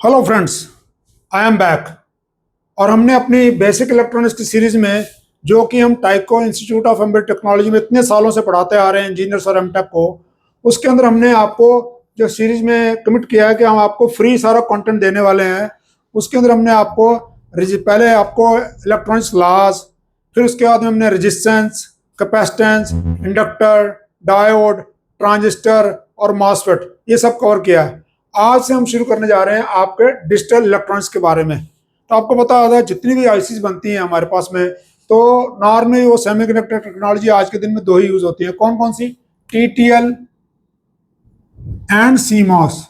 Hello friends, I am back. और हमने अपनी बेसिक इलेक्ट्रॉनिक्स की सीरीज में, जो कि हम टाइको इंस्टीट्यूट ऑफ एम्बेडेड टेक्नोलॉजी में इतने सालों से पढ़ाते आ रहे हैं इंजीनियर्स और एमटेक को, उसके अंदर हमने आपको जो सीरीज में कमिट किया है कि हम आपको फ्री सारा कंटेंट देने वाले हैं। उसके अंदर हमने आपको पहले आपको इलेक्ट्रॉनिक्स लॉज, फिर उसके बाद में हमने resistance, capacitance, inductor, diode, transistor और मॉसफेट ये सब कवर किया है। आज से हम शुरू करने जा रहे हैं आपके डिजिटल इलेक्ट्रॉनिक्स के बारे में। तो आपको पता होगा जितनी भी आईसीज बनती हैं हमारे पास में, तो नॉर्मली वो सेमीकंडक्टर टेक्नोलॉजी आज के दिन में दो ही यूज होती है। कौन कौन सी? TTL and CMOS.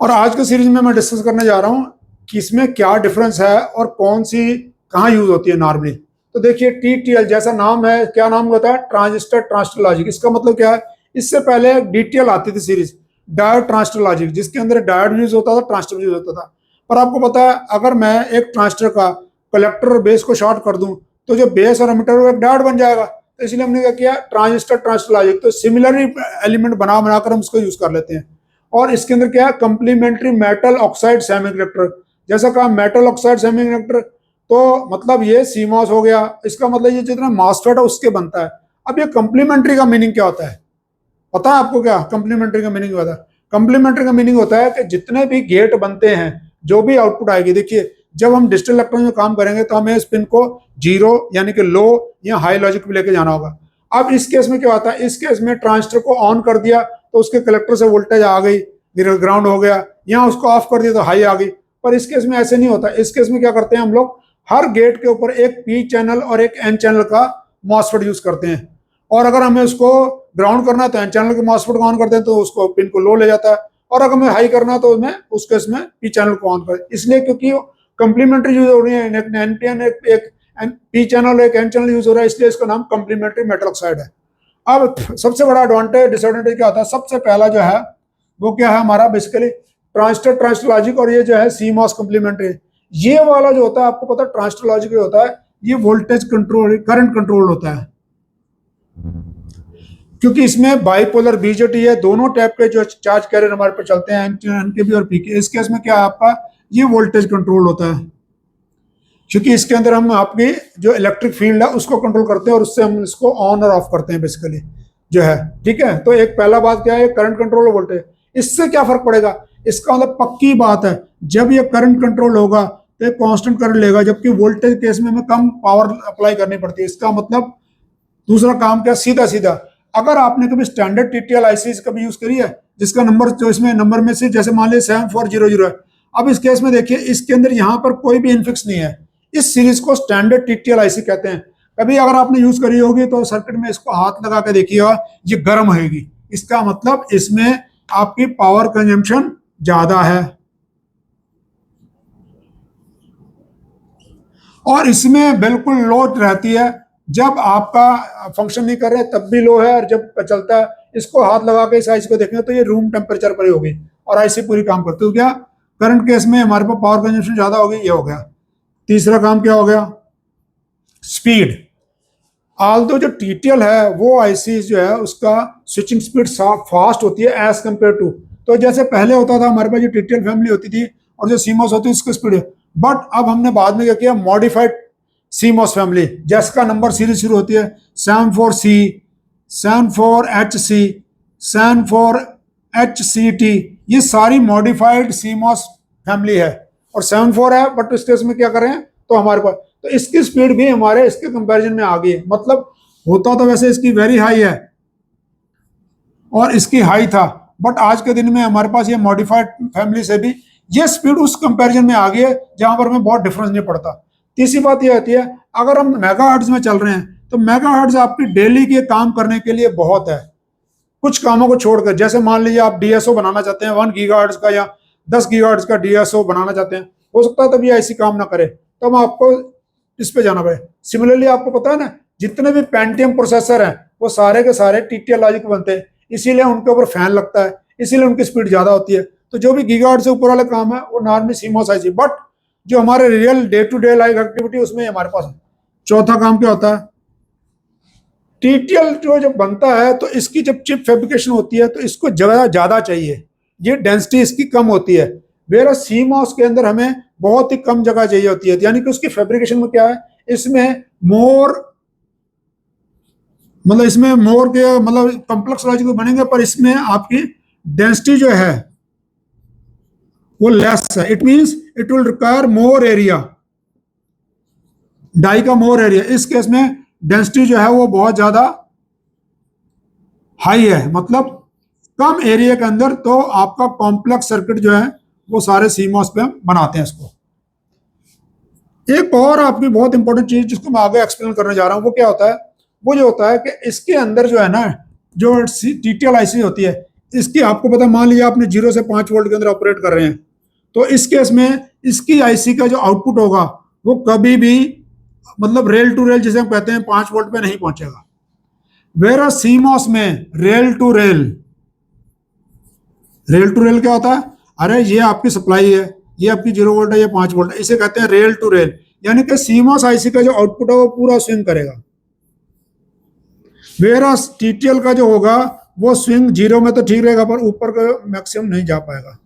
और आज के सीरीज में मैं डिस्कस करने जा रहा हूं कि इसमें क्या डिफरेंस है और कौन सी कहाँ यूज होती है नॉर्मली। तो देखिए, टीटीएल जैसा नाम है, क्या नाम होता है? Transistor transistor logic. इसका मतलब क्या है? इससे पहले डीटीएल आती थी सीरीज, डायोड ट्रांजिस्टर लॉजिक, जिसके अंदर डायोड यूज होता था, ट्रांजिस्टर यूज होता था। पर आपको पता है, अगर मैं एक ट्रांजिस्टर का कलेक्टर और बेस को शॉर्ट कर दूं तो जो बेस और एमिटर वो एक डायोड बन जाएगा। तो इसलिए हमने क्या किया, ट्रांजिस्टर ट्रांजिस्टर लॉजिक। तो सिमिलर एलिमेंट बना बनाकर हम उसको यूज कर लेते हैं। और इसके अंदर क्या है, कंप्लीमेंट्री मेटल ऑक्साइड सेमीकंडक्टर। जैसा कहा मेटल ऑक्साइड सेमीकंडक्टर, तो मतलब ये सीमॉस हो गया। इसका मतलब ये जितना मॉसफेट है उसके बनता है। अब ये कंप्लीमेंट्री का मीनिंग क्या होता है पता है आपको? क्या कंप्लीमेंट्री का मीनिंग होता है? कंप्लीमेंट्री का मीनिंग होता है कि जितने भी गेट बनते हैं, जो भी आउटपुट आएगी, देखिए जब हम डिजिटल इलेक्ट्रॉनिक्स में काम करेंगे तो हमें इस पिन को जीरो यानी कि लो या हाई लॉजिक पे लेके जाना होगा। अब इस केस में क्या होता है, इस केस में ट्रांजिस्टर को ऑन कर दिया तो उसके कलेक्टर से वोल्टेज आ गई, ग्राउंड हो गया। यहाँ उसको ऑफ कर दिया तो हाई आ गई। पर इस केस में ऐसे नहीं होता। इस केस में क्या करते हैं हम लोग, हर गेट के ऊपर एक पी चैनल और एक एन चैनल का मॉसफेट यूज करते हैं। और अगर हमें उसको ग्राउंड करना है तो एन चैनल के मॉसफेट को ऑन करते हैं तो उसको पिन को लो ले जाता है। और अगर हमें हाई करना है तो मैं उस केस में पी चैनल को ऑन कर, इसलिए क्योंकि कंप्लीमेंट्री यूज हो रही है। एनपीएन एक पी चैनल एक एन चैनल यूज हो रहा है, इसलिए इसका नाम कंप्लीमेंट्री मेटल ऑक्साइड है। अब सबसे बड़ा एडवांटेज डिसएडवांटेज क्या होता है? सबसे पहला जो है वो क्या है हमारा, बेसिकली ट्रांजिस्टर ट्रांजिस्टर लॉजिक, और ये जो है सीमॉस कंप्लीमेंट्री। ये वाला जो होता है आपको पता है, ट्रांजिस्टर लॉजिक जो होता है ये वोल्टेज कंट्रोल, करंट कंट्रोल होता है। क्योंकि इसमें बाइपोलर बीजेटी है, दोनों टाइप के जो चार्ज कैरियर हमारे पे चलते हैं, एन के भी और पी के। इस केस में क्या है आपका, ये वोल्टेज कंट्रोल होता है। क्योंकि इसके अंदर हम आपकी जो इलेक्ट्रिक फील्ड है उसको कंट्रोल करते हैं और उससे हम इसको ऑन और ऑफ करते हैं बेसिकली जो है। ठीक है, तो एक पहला बात क्या है, करंट कंट्रोल वोल्टेज। इससे क्या फर्क पड़ेगा? इसका मतलब पक्की बात है, जब ये करंट कंट्रोल होगा तो ये कांस्टेंट करंट लेगा, जबकि वोल्टेज केस में हमें कम पावर अप्लाई करनी पड़ती है। इसका मतलब दूसरा काम क्या, सीधा सीधा, अगर आपने कभी स्टैंडर्ड टीटीएल आईसी कभी यूज करी है, जिसका नंबर जो इसमें नंबर में से जैसे मान लीजिए 7400 है। अब इस केस में देखिए, इसके अंदर यहाँ पर कोई भी इनफिक्स नहीं है। इस सीरीज को स्टैंडर्ड टीटीएल आईसी कहते हैं। कभी अगर आपने यूज करी होगी तो सर्किट में इसको हाथ लगा के देखिएगा, ये गर्म होगी। इसका मतलब इसमें आपकी पावर कंजम्पशन ज्यादा है। और इसमें बिल्कुल लो रहती है, जब आपका फंक्शन नहीं कर रहे तब भी लो है, और जब चलता है इसको हाथ लगा के इस आईसी को देखेंगे तो ये रूम टेम्परेचर पर ही होगी और आईसी पूरी काम करती है। क्या करंट केस में हमारे पास पावर कंजम्पशन ज्यादा होगी, ये हो गया। तीसरा काम क्या हो गया, स्पीड। आल्दो जो टीटीएल है वो आईसी जो है उसका स्विचिंग स्पीड फास्ट होती है एज कम्पेयर टू, तो जैसे पहले होता था हमारे पास जो टीटीएल फैमिली होती थी और जो सीमॉस होती है उसकी स्पीड है। बट अब हमने बाद में क्या किया, मॉडिफाइड सीमॉस फैमिली, जिसका नंबर सीरीज शुरू होती है 74C, 74HC, 74HCT। ये सारी मॉडिफाइड सीमॉस फैमिली है। और 74 है, बट इस केस में क्या करें तो हमारे पास, तो इसकी स्पीड भी हमारे इसके कंपैरिजन में आ गई है। मतलब होता तो वैसे इसकी वेरी हाई है और इसकी हाई था, बट आज के दिन में हमारे पास ये मॉडिफाइड फैमिली से भी ये स्पीड उस कंपैरिजन में आ गई है जहां पर हमें बहुत डिफरेंस नहीं पड़ता। तीसरी बात ये आती है, अगर हम मेगाहर्ट्ज में चल रहे हैं तो मेगाहर्ट्ज आपकी डेली के काम करने के लिए बहुत है। कुछ कामों को छोड़कर, जैसे मान लीजिए आप डीएसओ बनाना चाहते हैं 1 गीगाहर्ट्ज का या 10 गीगाहर्ट्ज का डीएसओ बनाना चाहते हैं, हो सकता है तभी ऐसी काम ना करे, तब आपको इस पे जाना पड़े। सिमिलरली आपको पता है ना, जितने भी पेंटियम प्रोसेसर हैं वो सारे के सारे टीटीएल लॉजिक बनते हैं, इसीलिए उनके ऊपर फैन लगता है, इसीलिए उनकी स्पीड ज्यादा होती है। तो जो भी गीगाहर्ट्ज से ऊपर वाला काम है वो नॉर्मली सीमॉस आईसी, बट जो हमारे real day to day life activity उसमें हमारे पास है। चौथा काम क्या होता है, टीटीएल जो जब बनता है तो इसकी जब चिप फैब्रिकेशन होती है तो इसको जगह ज्यादा चाहिए। ये डेंसिटी इसकी कम होती है। वेयर सीमॉस के अंदर हमें बहुत ही कम जगह चाहिए होती है, यानी कि उसकी फैब्रिकेशन में क्या है, इसमें मोर मतलब इसमें मोर के मतलब कॉम्प्लेक्स लॉजिक बनेंगे, पर इसमें आपकी डेंसिटी जो है वो लेस है। It means it will require more area, die का मोर एरिया। इस केस में डेंसिटी जो है वो बहुत ज्यादा हाई है, मतलब कम एरिया के अंदर तो आपका कॉम्प्लेक्स सर्किट जो है वो सारे सीमॉस पे हम बनाते हैं इसको। एक और आपकी बहुत इंपॉर्टेंट चीज जिसको मैं आगे एक्सप्लेन करने जा रहा हूं, वो क्या होता है, वो जो होता है कि इसके अंदर जो है ना, जो टीटीएल आईसी होती है, इसकी आपको पता, मान लीजिए आपने 0 से 5 वोल्ट के अंदर ऑपरेट कर रहे हैं, तो इस केस में इसकी आईसी का जो आउटपुट होगा वो कभी भी मतलब रेल टू रेल जिसे हम कहते हैं 5 वोल्ट पे नहीं पहुंचेगा। वेरा सीमॉस में rail to rail, rail to rail क्या होता है, अरे ये आपकी सप्लाई है, ये आपकी 0 वोल्ट है, ये 5 वोल्ट है, इसे कहते हैं रेल टू रेल। यानी कि सीमॉस आईसी का जो आउटपुट है वो पूरा स्विंग करेगा। वेरा टीटीएल का जो होगा वो स्विंग 0 में तो ठीक रहेगा, पर ऊपर का मैक्सिमम नहीं जा पाएगा।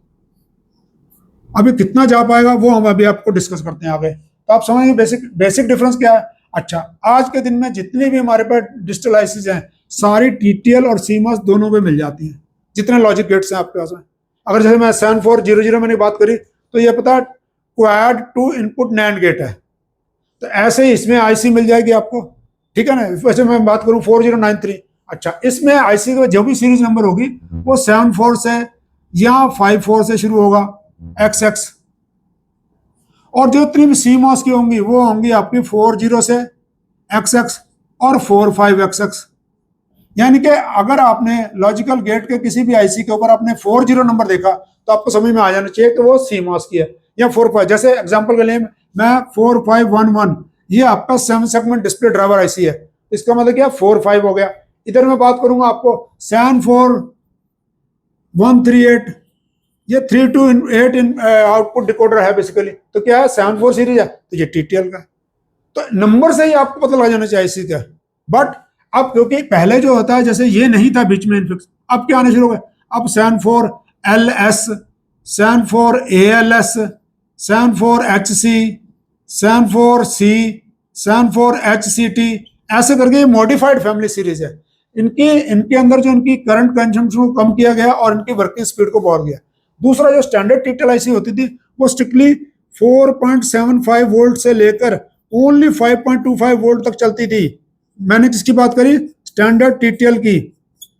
अभी कितना जा पाएगा वो हम अभी आपको डिस्कस करते हैं आगे, तो आप समझेंगे बेसिक डिफरेंस क्या है। अच्छा, आज के दिन में जितनी भी हमारे पास डिजिटल आईसीज हैं, सारी टीटीएल और सीमॉस दोनों पे मिल जाती हैं, जितने लॉजिक गेट्स हैं आपके पास में। अगर जैसे मैं 7400 मैंने बात करी, तो ये पता है quad two input NAND gate है, तो ऐसे ही इसमें आईसी मिल जाएगी आपको, ठीक है ना। वैसे मैं बात करूं 4093, अच्छा इसमें आईसी का जो भी सीरीज नंबर होगी वो 74 से या 54 से शुरू होगा, XX, और जो जितनी भी सीमॉस की होंगी वो होंगी आपकी 40 से XX और 45XX। यानी कि अगर आपने लॉजिकल गेट के किसी भी आईसी के ऊपर आपने 40 नंबर देखा तो आपको समझ में आ जाना चाहिए कि वो सीमॉस की है, या 45। जैसे एग्जांपल के लिए मैं 4511, ये आपका 7 सेगमेंट डिस्प्ले ड्राइवर आईसी है, इसका मतलब क्या 45 हो गया। इधर मैं बात करूंगा आपको 74138, ये 3 to 8 आउटपुट डिकोडर है बेसिकली, तो क्या है 74 सीरीज है, तो ये टीटीएल का। तो नंबर से ही आपको पता लग जाना चाहिए आईसी का। बट अब क्योंकि पहले जो होता है जैसे ये नहीं था बीच में इनफिक्स, अब क्या आने शुरू हो गए, अब 74LS, 74ALS, 74HC, 74C, 74HCT, ऐसे करके ये मॉडिफाइड फैमिली सीरीज है। इनके अंदर जो इनकी करंट कंजम्पशन को कम किया गया और इनकी वर्किंग स्पीड को बढ़ गया। दूसरा जो स्टैंडर्ड टीटीएल आईसी होती थी वो स्ट्रिक्टली 4.75 वोल्ट से लेकर ओनली 5.25 वोल्ट तक चलती थी। मैंने किसकी बात करी, स्टैंडर्ड टीटीएल की,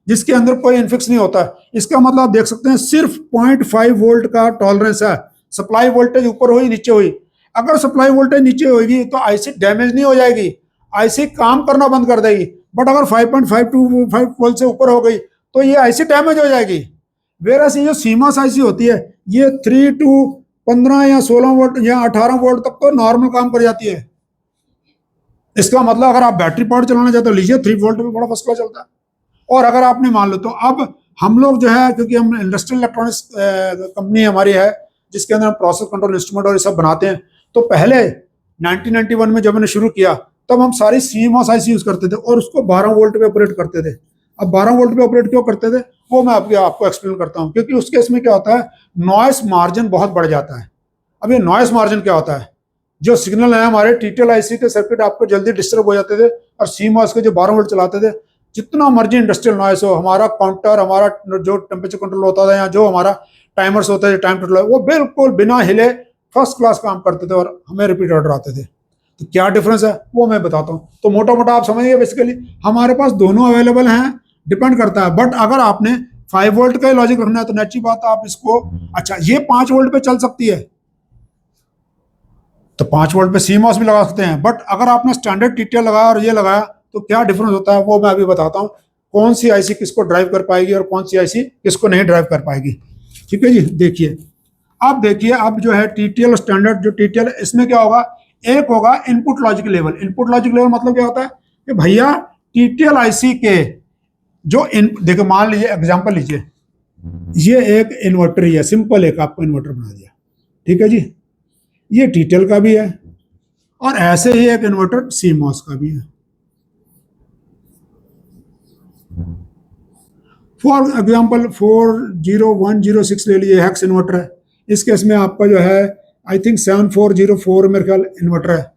जिसके अंदर कोई इनफिक्स नहीं होता। इसका मतलब आप देख सकते हैं सिर्फ 0.5 वोल्ट का टॉलरेंस है। सप्लाई वोल्टेज ऊपर हुई नीचे हुई, अगर सप्लाई वोल्टेज नीचे होगी तो आईसी डैमेज नहीं हो जाएगी, आईसी काम करना बंद कर देगी। बट अगर 5.525 वोल्ट से ऊपर हो गई तो ये आईसी डैमेज हो जाएगी। वेरस ये जो सीमॉस आईसी होती है ये 3 to 15 या 16 वोल्ट या 18 वोल्ट तक तो नॉर्मल काम कर जाती है। इसका मतलब अगर आप बैटरी पावर चलाना चाहते हो लीजिए, 3 वोल्ट में बड़ा फर्स्ट क्लास चलता है। और अगर आपने मान लो, तो अब हम लोग जो है, क्योंकि हम इंडस्ट्रियल इलेक्ट्रॉनिक्स कंपनी हमारी है जिसके अंदर हम प्रोसेस कंट्रोल इंस्ट्रूमेंट और ये सब बनाते हैं, तो पहले 1991 में जब मैंने शुरू किया तब हम सारी सीमॉस आईसी यूज करते थे और उसको 12 वोल्ट पे ऑपरेट करते थे। अब 12 वोल्ट पे ऑपरेट क्यों करते थे वो मैं आपको एक्सप्लेन करता हूँ, क्योंकि उस केस में क्या होता है, नॉइस मार्जिन बहुत बढ़ जाता है। अब ये नॉइस मार्जिन क्या होता है, जो सिग्नल है हमारे टीटीएल आईसी के सर्किट आपको जल्दी डिस्टर्ब हो जाते थे, और सीमॉस के जो 12 वोल्ट चलाते थे, जितना मर्जी इंडस्ट्रियल नॉइस हो, हमारा काउंटर, हमारा जो टेम्परेचर कंट्रोल होता था या जो हमारा टाइमर्स होता है, टाइम कंट्रोल, वो बिल्कुल बिना हिले फर्स्ट क्लास काम करते थे और हमें रिपीट ऑर्डर आते थे। तो क्या डिफरेंस है वो मैं बताता हूँ। तो मोटा मोटा आप समझिए, बेसिकली हमारे पास दोनों अवेलेबल हैं, डिपेंड करता है। बट अगर आपने 5 वोल्ट का लॉजिक रखना है तो नेचुरल बात है आप इसको, अच्छा ये 5 वोल्ट पे चल सकती है तो 5 वोल्ट पे सीमॉस भी लगा सकते हैं। बट अगर आपने स्टैंडर्ड टीटीएल लगाया और ये लगाया तो क्या डिफरेंस होता है वो मैं अभी बताता हूँ, कौन सी आईसी किसको ड्राइव कर पाएगी और कौन सी आईसी किसको नहीं ड्राइव कर पाएगी। ठीक है जी, देखिए अब देखिए, अब जो है टीटीएल स्टैंडर्ड जो टीटीएल, इसमें क्या होगा, एक होगा input logic level. Input logic level मतलब क्या होता है कि भैया टीटीएल आईसी के जो देखो मान लीजिए एग्जांपल लीजिए, ये एक इन्वर्टर ही है, सिंपल एक आपको इन्वर्टर बना दिया, ठीक है जी, ये टीटीएल का भी है और ऐसे ही एक इन्वर्टर सीमॉस का भी है। फॉर एग्जाम्पल 40106 ले लीजिए, हैक्स इन्वर्टर है। इस केस में आपका जो है आई थिंक 7404 मेरे ख्याल इन्वर्टर है।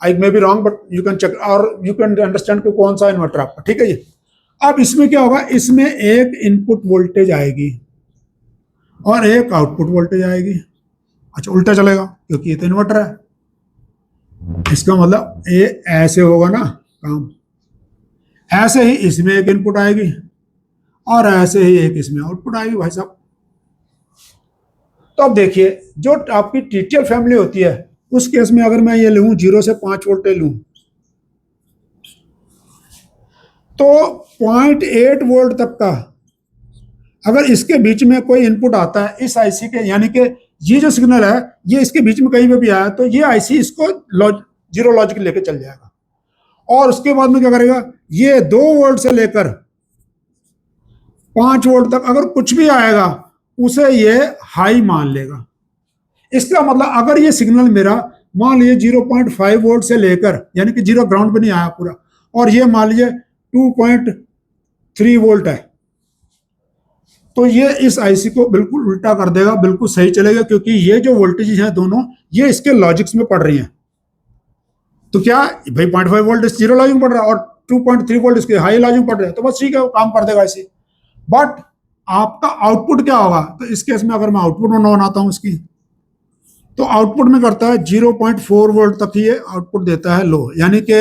I may be wrong but you can check और यू कैन अंडरस्टैंड कि कौन सा इन्वर्टर आपका, ठीक है जी। अब इसमें क्या होगा, इसमें एक इनपुट वोल्टेज आएगी और एक आउटपुट वोल्टेज आएगी। अच्छा, उल्टा चलेगा क्योंकि ये तो इन्वर्टर है। इसका मतलब ये ऐसे होगा ना काम, ऐसे ही इसमें एक इनपुट आएगी और ऐसे ही एक इसमें आउटपुट आएगी भाई साहब। तो अब देखिए, जो आपकी टीटीएल फैमिली होती है उस केस में अगर मैं ये लूं 0 से 5 वोल्टेज लूं तो 0.8 वोल्ट तक का अगर इसके बीच में कोई इनपुट आता है इस आईसी के, यानी कि ये जो सिग्नल है ये इसके बीच में कहीं पे भी आया तो ये आईसी इसको जीरो लॉजिक लेके चल जाएगा। और उसके बाद में क्या करेगा, ये 2 वोल्ट से लेकर 5 वोल्ट तक अगर कुछ भी आएगा उसे ये हाई मान लेगा। इसका मतलब अगर ये सिग्नल मेरा मान लीजिए 0.5 वोल्ट से लेकर, यानी कि जीरो ग्राउंड पे नहीं आया पूरा, और ये मान लीजिए 2.3 वोल्ट है, तो ये इस आईसी को बिल्कुल उल्टा कर देगा, बिल्कुल सही चलेगा, क्योंकि ये जो वोल्टेज हैं दोनों ये इसके लॉजिक्स में पड़ रही हैं। तो क्या भाई 0.5 वोल्ट इस जीरो लॉजिक में पड़ रहा है और 2.3 वोल्ट इसके हाई लॉजिक में पड़ रहे हैं, तो बस ठीक है, वो काम कर देगा ऐसे। बट आपका आउटपुट क्या होगा, तो इस केस में अगर मैं आउटपुट बनाता हूं इसकी, तो आउटपुट में करता है 0.4 वोल्ट तक ही ये आउटपुट देता है लो, यानी कि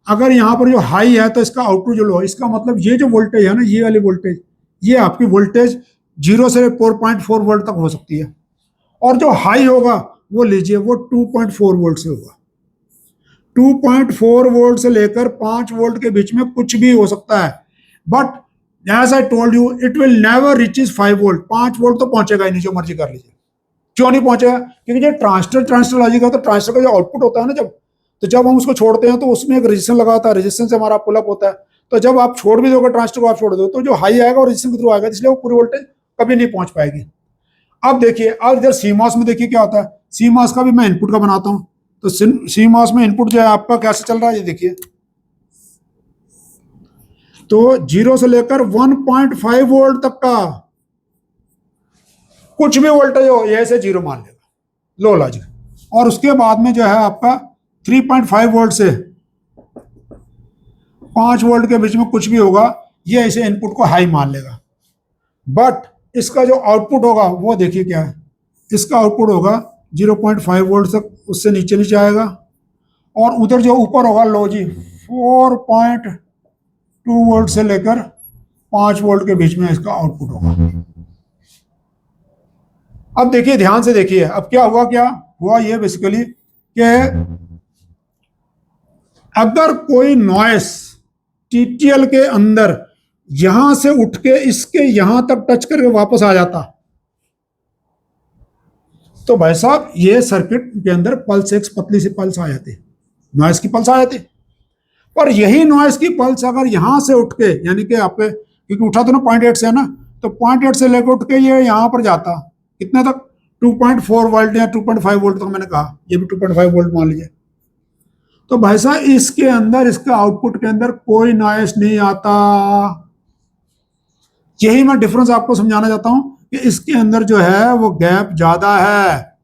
अगर यहाँ पर जो हाई है तो इसका आउटपुट जो लो है, इसका मतलब ये जो वोल्टेज है ना, ये वाली वोल्टेज, ये आपकी वोल्टेज 0 से 4.4 वोल्ट तक हो सकती है, और जो हाई होगा वो लीजिए वो 2.4 वोल्ट से होगा। 2.4 वोल्ट से लेकर 5 वोल्ट के बीच में कुछ भी हो सकता है, but as I told you it will never reaches 5 volt. 5 volt तो पहुंचेगा ही नहीं, जो मर्जी कर लीजिए। क्यों नहीं पहुंचेगा, क्योंकि जो ट्रांजिस्टर लॉजिक है, तो ट्रांजिस्टर का जो आउटपुट होता है ना, जब हम उसको छोड़ते हैं तो उसमें एक रेजिस्टेंस लगा होता है, रेजिस्टेंस से हमारा पुल अप होता है। तो जब आप छोड़ भी दोगे ट्रांजिस्टर को, आप छोड़ दो तो जो हाई आएगा वो रेजिस्टेंस के थ्रू आएगा, इसलिए वो पूरी वोल्टेज कभी नहीं पहुंच पाएगी। अब देखिए, अब इधर सीमॉस में देखिए क्या होता है। सीमॉस का भी मैं इनपुट का बनाता हूं, तो सीमॉस में इनपुट जो है आपका कैसे चल रहा है ये देखिए। तो 0 से लेकर 1.5 वोल्ट तक का कुछ भी वोल्टेज हो ये ऐसे जीरो मान लेगा, लो लॉजिक। और उसके बाद में जो है आपका 3.5 वोल्ट से 5 वोल्ट के बीच में कुछ भी होगा ये ऐसे इनपुट को हाई मान लेगा। बट इसका जो आउटपुट होगा वो देखिए क्या है, इसका आउटपुट होगा 0.5 वोल्ट तक, उससे नीचे नीचे आएगा, और उधर जो ऊपर होगा लो जी 4.2 वोल्ट से लेकर 5 वोल्ट के बीच में इसका आउटपुट होगा। अब देखिए, ध्यान से देखिए, अब क्या हुआ ये बेसिकली कि अगर कोई नॉइस टीटीएल के अंदर यहां से उठ के इसके यहां तक टच करके वापस आ जाता, तो भाई साहब ये सर्किट के अंदर पल्स, एक पतली सी पल्स आ जाती, नॉइस की पल्स आ जाती। पर यही नॉइस की पल्स अगर यहां से उठ के, यानी कि आपके, क्योंकि उठा तो ना 0.8 से है ना, तो 0.8 से लेकर उठ के ये यहां पर जाता कितने तक, 2.4 वोल्ट या 2.5 वोल्ट तक मैंने कहा, ये भी 2.5 वोल्ट मान लीजिए। तो भाई साहब इसके अंदर, इसका आउटपुट के अंदर कोई नॉइस नहीं आता। यही मैं डिफरेंस आपको समझाना चाहता हूं कि इसके अंदर जो है वो गैप ज्यादा है,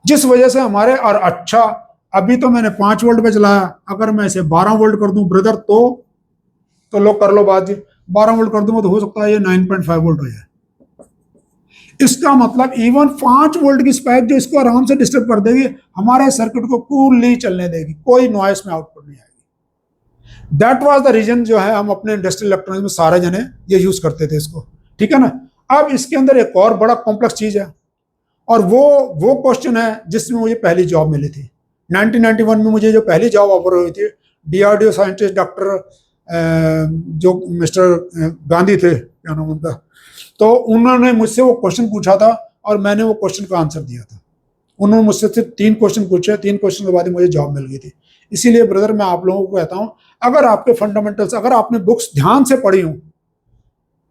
जिस वजह से हमारे, और अच्छा अभी तो मैंने 5 वोल्ट पे चलाया, अगर मैं इसे 12 वोल्ट कर दूं ब्रदर तो लो कर लो बात जी, 12 वोल्ट कर दूंगा तो हो सकता है ये 9.5 वोल्ट हो जाए। इसका मतलब इवन 5 वोल्ट की स्पाइक जो इसको आराम से डिस्टर्ब कर देगी, हमारे सर्किट को कूलली चलने देगी, कोई नॉइस में आउटपुट नहीं आएगी। दैट वाज द रीजन जो है हम अपने इंडस्ट्रियल इलेक्ट्रॉनिक्स में सारे जने ये यूज करते थे इसको, ठीक है ना। अब इसके अंदर एक और बड़ा कॉम्प्लेक्स चीज है, और वो क्वेश्चन है जिसमें मुझे पहली जॉब मिली थी 1991 में। मुझे जो पहली जॉब ऑफर हुई थी, डीआरडीओ साइंटिस्ट डॉक्टर जो मिस्टर गांधी थे, क्या नाम उनका, तो उन्होंने मुझसे वो क्वेश्चन पूछा था और मैंने वो क्वेश्चन का आंसर दिया था। उन्होंने मुझसे सिर्फ 3 क्वेश्चन पूछे, 3 क्वेश्चन के बाद ही मुझे जॉब मिल गई थी। इसीलिए ब्रदर मैं आप लोगों को कहता हूं, अगर आपके फंडामेंटल्स, अगर आपने बुक्स ध्यान से पढ़ी हूं,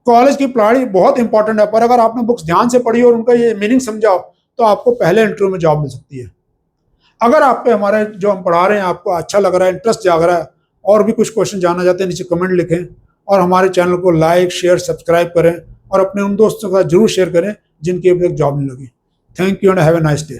कॉलेज की पढ़ाई बहुत इंपॉर्टेंट है, पर अगर आपने बुक्स ध्यान से पढ़ी और उनका ये मीनिंग समझाओ तो आपको पहले इंटरव्यू में जॉब मिल सकती है। अगर आपके हमारे जो हम पढ़ा रहे हैं आपको अच्छा लग रहा है, इंटरेस्ट जाग रहा है, और भी कुछ क्वेश्चन जानना चाहते हैं नीचे कमेंट लिखें, और हमारे चैनल को लाइक शेयर सब्सक्राइब करें और अपने उन दोस्तों के साथ जरूर शेयर करें जिनकी अभी तक जॉब नहीं लगी। Thank you and have a nice day.